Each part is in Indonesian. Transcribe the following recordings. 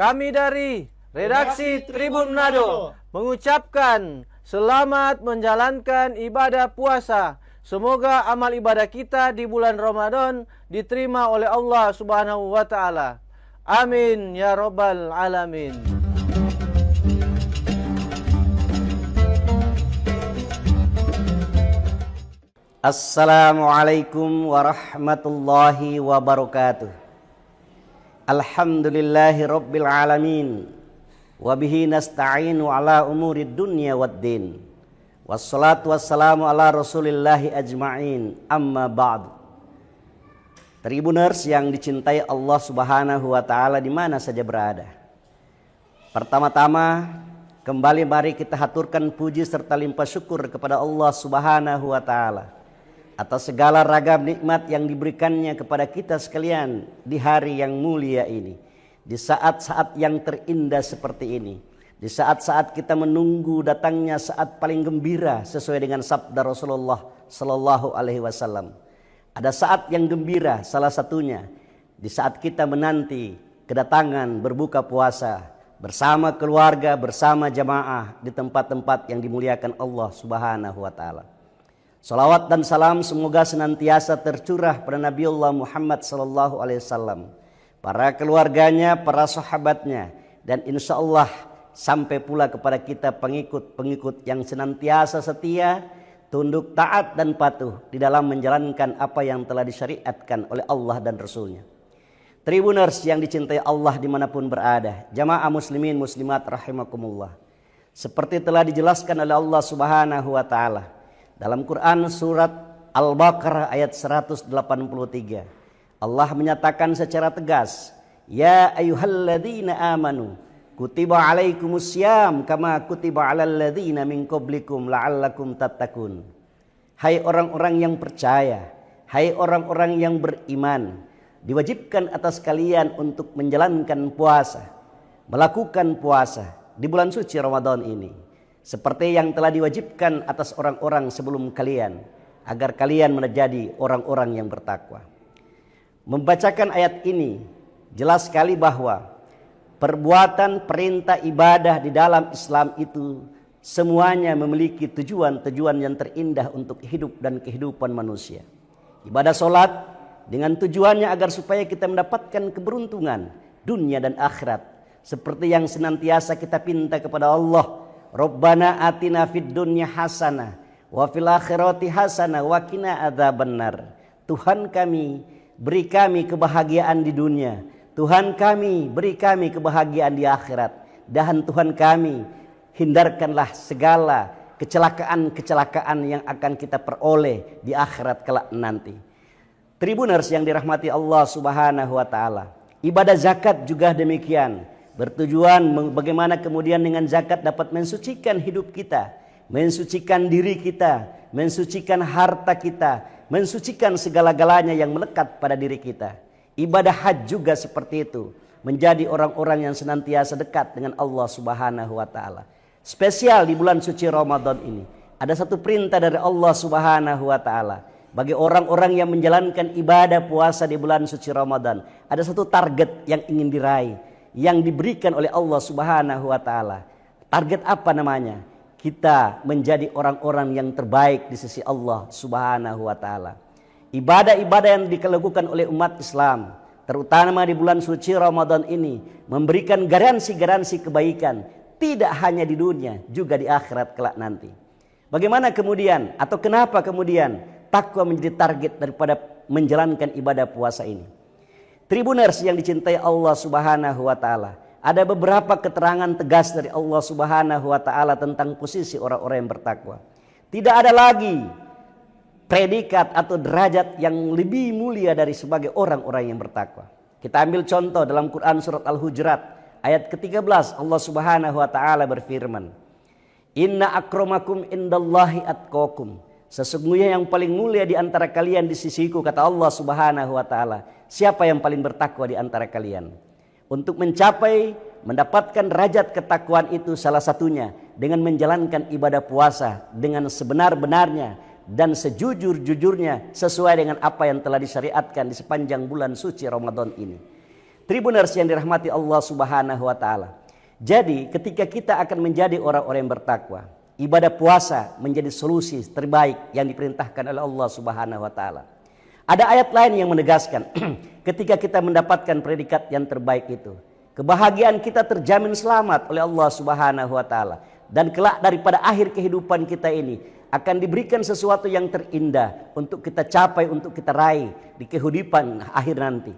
Kami dari Redaksi Tribun Manado mengucapkan selamat menjalankan ibadah puasa. Semoga amal ibadah kita di bulan Ramadan diterima oleh Allah Subhanahu wa taala. Amin ya rabbal alamin. Assalamualaikum warahmatullahi wabarakatuh. Alhamdulillahi rabbil alamin. Wabihi nasta'inu ala umurid dunya waddin. Wassalatu wassalamu ala rasulillahi ajma'in. Amma ba'du. Tribuners yang dicintai Allah Subhanahu wa ta'ala di mana saja berada. Pertama-tama kembali mari kita haturkan puji serta limpah syukur kepada Allah Subhanahu wa ta'ala atas segala ragam nikmat yang diberikannya kepada kita sekalian di hari yang mulia ini, di saat-saat yang terindah seperti ini, di saat-saat kita menunggu datangnya saat paling gembira sesuai dengan sabda Rasulullah Sallallahu Alaihi Wasallam. Ada saat yang gembira, salah satunya di saat kita menanti kedatangan berbuka puasa bersama keluarga, bersama jamaah di tempat-tempat yang dimuliakan Allah Subhanahu wa taala. Salawat dan salam semoga senantiasa tercurah pada Nabiullah Muhammad sallallahu alaihi wasallam, para keluarganya, para sahabatnya, dan insya Allah sampai pula kepada kita pengikut-pengikut yang senantiasa setia, tunduk taat dan patuh di dalam menjalankan apa yang telah disyariatkan oleh Allah dan Rasulnya. Tribuners yang dicintai Allah dimanapun berada, jamaah muslimin muslimat rahimakumullah. Seperti telah dijelaskan oleh Allah Subhanahu wa ta'ala dalam Quran surat Al-Baqarah ayat 183. Allah menyatakan secara tegas, ya ayyuhalladzina amanu kutiba alaikumussyam kama kutiba alal ladzina min qablikum la'allakum tattaqun. Hai orang-orang yang percaya, hai orang-orang yang beriman, diwajibkan atas kalian untuk menjalankan puasa, melakukan puasa di bulan suci Ramadan ini seperti yang telah diwajibkan atas orang-orang sebelum kalian, agar kalian menjadi orang-orang yang bertakwa. Membacakan ayat ini jelas sekali bahwa perbuatan perintah ibadah di dalam Islam itu semuanya memiliki tujuan-tujuan yang terindah untuk hidup dan kehidupan manusia. Ibadah solat dengan tujuannya agar supaya kita mendapatkan keberuntungan dunia dan akhirat, seperti yang senantiasa kita pinta kepada Allah, Rabbana atina fid dunya hasanah wa fil akhirati hasanah wa qina adzabannar. Tuhan kami, beri kami kebahagiaan di dunia. Tuhan kami, beri kami kebahagiaan di akhirat. Dan Tuhan kami, hindarkanlah segala kecelakaan-kecelakaan yang akan kita peroleh di akhirat kelak nanti. Tribuners yang dirahmati Allah Subhanahu wa taala, ibadah zakat juga demikian. Bertujuan bagaimana kemudian dengan zakat dapat mensucikan hidup kita, mensucikan diri kita, mensucikan harta kita, mensucikan segala-galanya yang melekat pada diri kita. Ibadah haji juga seperti itu, menjadi orang-orang yang senantiasa dekat dengan Allah Subhanahu wa taala. Spesial di bulan suci Ramadan ini, ada satu perintah dari Allah Subhanahu wa taala bagi orang-orang yang menjalankan ibadah puasa di bulan suci Ramadan. Ada satu target yang ingin diraih, yang diberikan oleh Allah Subhanahu wa taala. Target apa namanya? Kita menjadi orang-orang yang terbaik di sisi Allah Subhanahu wa taala. Ibadah-ibadah yang dilakukan oleh umat Islam, terutama di bulan suci Ramadan ini, memberikan garansi-garansi kebaikan tidak hanya di dunia, juga di akhirat kelak nanti. Bagaimana kemudian atau kenapa kemudian takwa menjadi target daripada menjalankan ibadah puasa ini? Tribuners yang dicintai Allah Subhanahu wa taala, ada beberapa keterangan tegas dari Allah Subhanahu wa taala tentang posisi orang-orang yang bertakwa. Tidak ada lagi predikat atau derajat yang lebih mulia dari sebagai orang-orang yang bertakwa. Kita ambil contoh dalam Quran surat Al-Hujurat ayat ke-13, Allah Subhanahu wa taala berfirman, Inna akramakum indallahi atqakum. Sesungguhnya yang paling mulia di antara kalian di sisiku, kata Allah Subhanahu wa taala, siapa yang paling bertakwa di antara kalian? Untuk mencapai mendapatkan derajat ketakwaan itu salah satunya dengan menjalankan ibadah puasa dengan sebenar-benarnya dan sejujur-jujurnya sesuai dengan apa yang telah disyariatkan di sepanjang bulan suci Ramadan ini. Tribuners yang dirahmati Allah Subhanahu wa taala. Jadi ketika kita akan menjadi orang-orang yang bertakwa, ibadah puasa menjadi solusi terbaik yang diperintahkan oleh Allah Subhanahu wa taala. Ada ayat lain yang menegaskan ketika kita mendapatkan predikat yang terbaik itu, kebahagiaan kita terjamin selamat oleh Allah Subhanahu wa taala, dan kelak daripada akhir kehidupan kita ini akan diberikan sesuatu yang terindah untuk kita capai, untuk kita raih di kehidupan akhir nanti.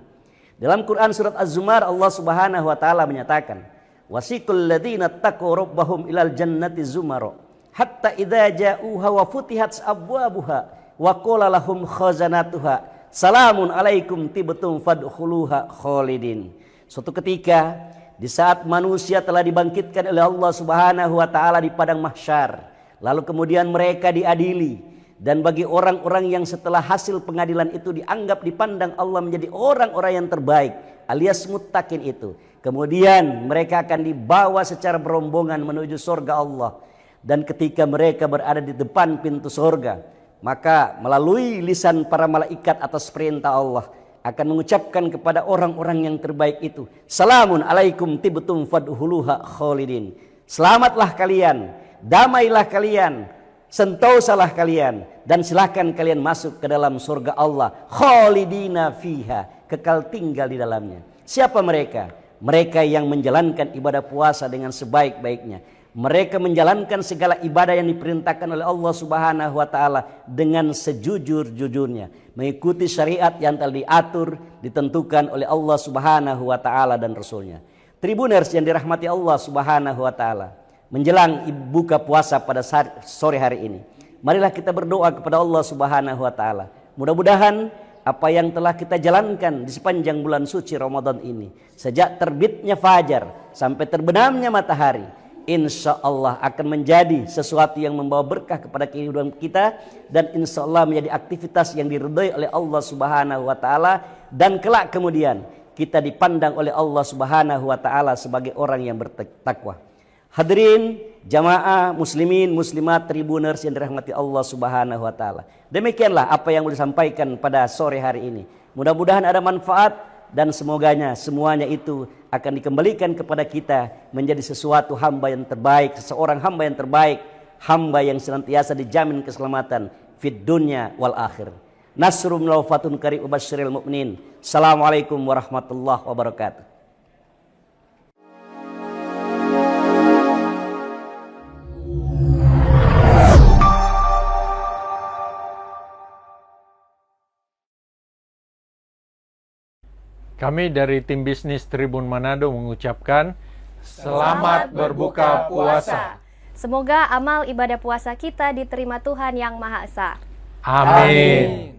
Dalam Quran surat Az-Zumar, Allah Subhanahu wa taala menyatakan, wasiqul ladzina taqaw rabbahum ilal jannati zumara hatta idza ja'uha wa futihat abwabuha wa qala lahum khazanatuha salamun alaikum tibtum fadkhuluha khalidin. Suatu ketika di saat manusia telah dibangkitkan oleh Allah Subhanahu wa taala di padang mahsyar, lalu kemudian mereka diadili, dan bagi orang-orang yang setelah hasil pengadilan itu dianggap dipandang Allah menjadi orang-orang yang terbaik alias muttaqin itu, kemudian mereka akan dibawa secara berombongan menuju surga Allah. Dan ketika mereka berada di depan pintu surga, maka melalui lisan para malaikat atas perintah Allah akan mengucapkan kepada orang-orang yang terbaik itu, salamun alaikum tibtum fadkhuluha khalidin. Selamatlah kalian, damailah kalian, sentausalah kalian, dan silakan kalian masuk ke dalam surga Allah, khalidina fiha, kekal tinggal di dalamnya. Siapa mereka? Mereka yang menjalankan ibadah puasa dengan sebaik-baiknya. Mereka menjalankan segala ibadah yang diperintahkan oleh Allah Subhanahu wa taala dengan sejujur-jujurnya, mengikuti syariat yang telah diatur, ditentukan oleh Allah Subhanahu wa taala dan Rasulnya. Tribuners yang dirahmati Allah Subhanahu wa taala, menjelang buka puasa pada sore hari ini, marilah kita berdoa kepada Allah Subhanahu wa taala. Mudah-mudahan apa yang telah kita jalankan di sepanjang bulan suci Ramadan ini, sejak terbitnya fajar sampai terbenamnya matahari, insya Allah akan menjadi sesuatu yang membawa berkah kepada kehidupan kita, dan insya Allah menjadi aktivitas yang diridhai oleh Allah Subhanahu wa taala, dan kelak kemudian kita dipandang oleh Allah Subhanahu wa taala sebagai orang yang bertakwa. Hadirin jamaah muslimin muslimat tribuners yang dirahmati Allah Subhanahu wa taala. Demikianlah apa yang boleh disampaikan pada sore hari ini. Mudah-mudahan ada manfaat, dan semoganya semuanya itu akan dikembalikan kepada kita menjadi sesuatu hamba yang terbaik, seseorang hamba yang terbaik, hamba yang senantiasa dijamin keselamatan fid dunya wal akhir. Nasrun laufatun qarib ubasyiril mu'minin. Assalamualaikum warahmatullahi wabarakatuh. Kami dari tim bisnis Tribun Manado mengucapkan selamat berbuka puasa. Semoga amal ibadah puasa kita diterima Tuhan Yang Maha Esa. Amin.